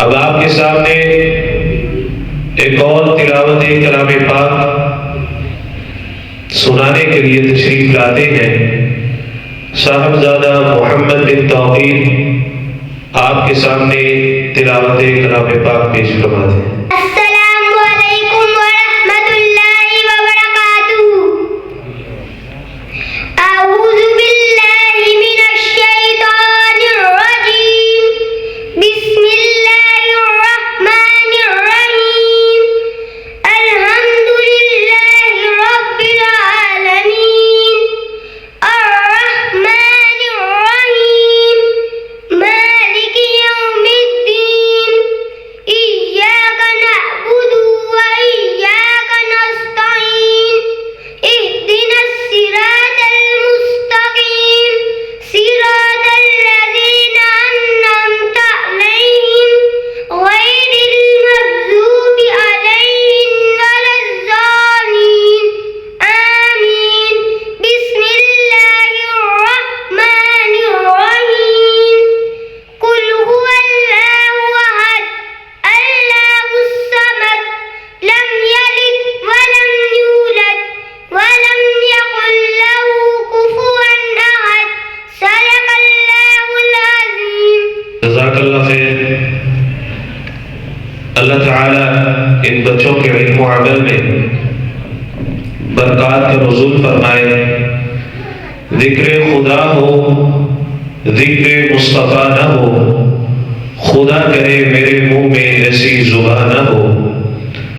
अब आपके सामने एक और तिलावत कलाम पाक सुनाने के लिए तशरीफ लाते हैं साहबजादा मोहम्मद बिन तौहीद। आपके सामने तिलावत कलाम पाक पेश फरमाते हैं। अल्लाह ताला इन बच्चों के इल्म और अमल में बरकत का नुज़ूल फरमाए। ज़िक्र खुदा हो, ज़िक्र मुस्तफ़ा न हो, खुदा करे मेरे मुंह में ऐसी जुबान न हो।